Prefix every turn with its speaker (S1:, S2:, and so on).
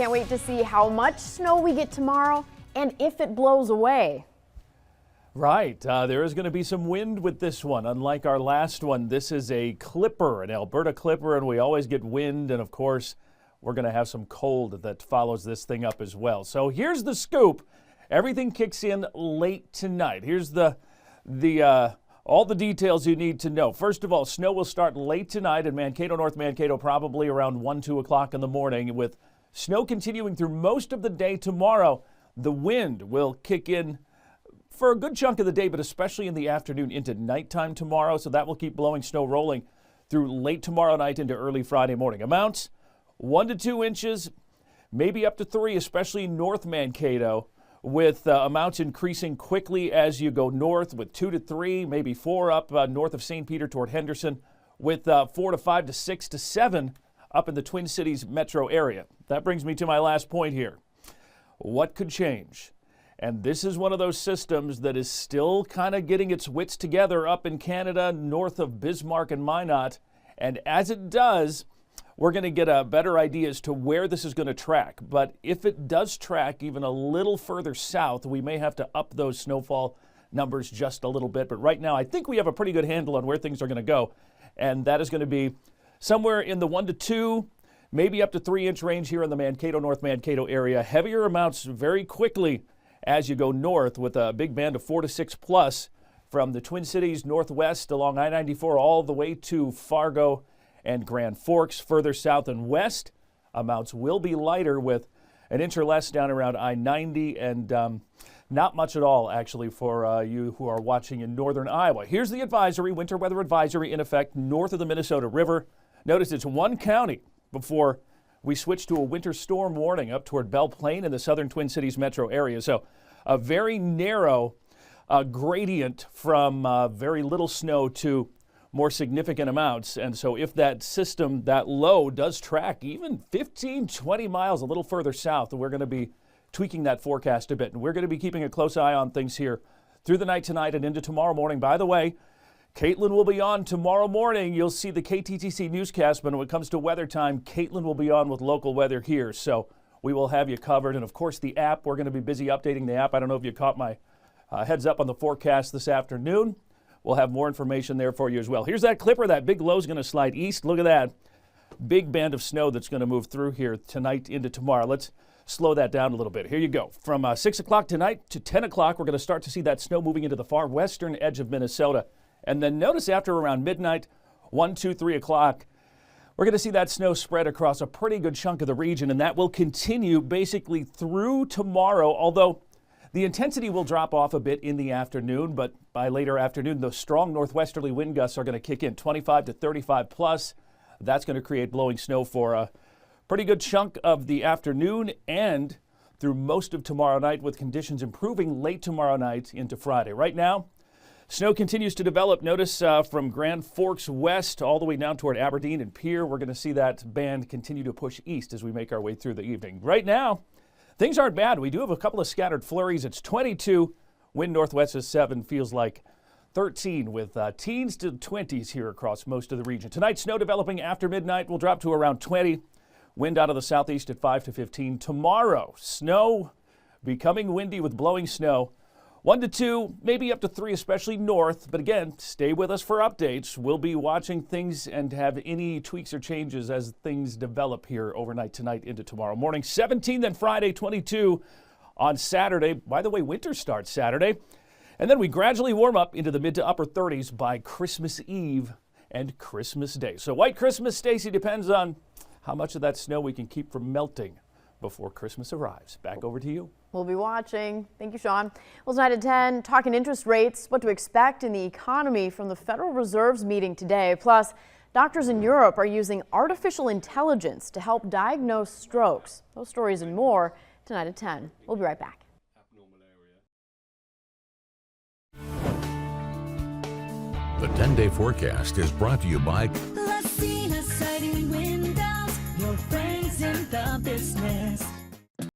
S1: Can't wait to see how much snow we get tomorrow and if it blows away.
S2: Right. There is going to be some wind with this one. Unlike our last one, this is a clipper, an Alberta clipper, and we always get wind. And of course, we're going to have some cold that follows this thing up as well. So here's the scoop. Everything kicks in late tonight. Here's all the details you need to know. First of all, snow will start late tonight in Mankato, North Mankato, probably around 1, 2 o'clock in the morning, with snow continuing through most of the day tomorrow. The wind will kick in for a good chunk of the day, but especially in the afternoon into nighttime tomorrow. So that will keep blowing snow rolling through late tomorrow night into early Friday morning. Amounts 1 to 2 inches, maybe up to 3, especially in North Mankato, with amounts increasing quickly as you go north, with 2 to 3, maybe 4 up north of St. Peter toward Henderson, with 4 to 5 to 6 to 7 up in the Twin Cities metro area. That brings me to my last point here. What could change? And this is one of those systems that is still kind of getting its wits together up in Canada, north of Bismarck and Minot. And as it does, we're going to get a better idea as to where this is going to track. But if it does track even a little further south, we may have to up those snowfall numbers just a little bit. But right now, I think we have a pretty good handle on where things are going to go. And that is going to be somewhere in the 1 to 2, maybe up to 3-inch range here in the Mankato, North Mankato area. Heavier amounts very quickly as you go north, with a big band of 4 to 6 plus from the Twin Cities northwest along I-94 all the way to Fargo and Grand Forks. Further south and west, amounts will be lighter with an inch or less down around I-90, and not much at all actually for you who are watching in northern Iowa. Here's the advisory, winter weather advisory in effect north of the Minnesota River. Notice it's one county before we switch to a winter storm warning up toward Belle Plaine in the southern Twin Cities metro area. So a very narrow gradient from very little snow to more significant amounts. And so if that system, that low, does track even 15, 20 miles a little further south, we're going to be tweaking that forecast a bit. And we're going to be keeping a close eye on things here through the night tonight and into tomorrow morning. By the way, Caitlin will be on tomorrow morning. You'll see the KTTC newscast, but when it comes to weather time, Caitlin will be on with local weather here. So we will have you covered. And of course, the app, we're going to be busy updating the app. I don't know if you caught my heads up on the forecast this afternoon. We'll have more information there for you as well. Here's that clipper. That big low is going to slide east. Look at that big band of snow that's going to move through here tonight into tomorrow. Let's slow that down a little bit. Here you go. From 6 o'clock tonight to 10 o'clock, we're going to start to see that snow moving into the far western edge of Minnesota. And then notice after around midnight, 1, 2, 3 o'clock, we're going to see that snow spread across a pretty good chunk of the region, and that will continue basically through tomorrow, although the intensity will drop off a bit in the afternoon, but by later afternoon, those strong northwesterly wind gusts are going to kick in, 25 to 35 plus. That's going to create blowing snow for a pretty good chunk of the afternoon and through most of tomorrow night, with conditions improving late tomorrow night into Friday. Right now, snow continues to develop. Notice from Grand Forks west all the way down toward Aberdeen and Pierre, we're going to see that band continue to push east as we make our way through the evening. Right now, things aren't bad. We do have a couple of scattered flurries. It's 22, wind northwest is 7, feels like 13 with teens to 20s here across most of the region. Tonight, snow developing after midnight will drop to around 20. Wind out of the southeast at 5 to 15. Tomorrow, snow becoming windy with blowing snow. 1 to 2, maybe up to 3, especially north. But again, stay with us for updates. We'll be watching things and have any tweaks or changes as things develop here overnight tonight into tomorrow morning. 17, then Friday, 22 on Saturday. By the way, winter starts Saturday. And then we gradually warm up into the mid to upper 30s by Christmas Eve and Christmas Day. So White Christmas, Stacy, depends on how much of that snow we can keep from melting before Christmas arrives. Back over to you.
S1: We'll be watching. Thank you, Shawn. Well, tonight at 10, talking interest rates, what to expect in the economy from the Federal Reserve's meeting today. Plus, doctors in Europe are using artificial intelligence to help diagnose strokes. Those stories and more tonight at 10. We'll be right back.
S3: The 10-day forecast is brought to you by
S4: Siding Windows, your friends in the business.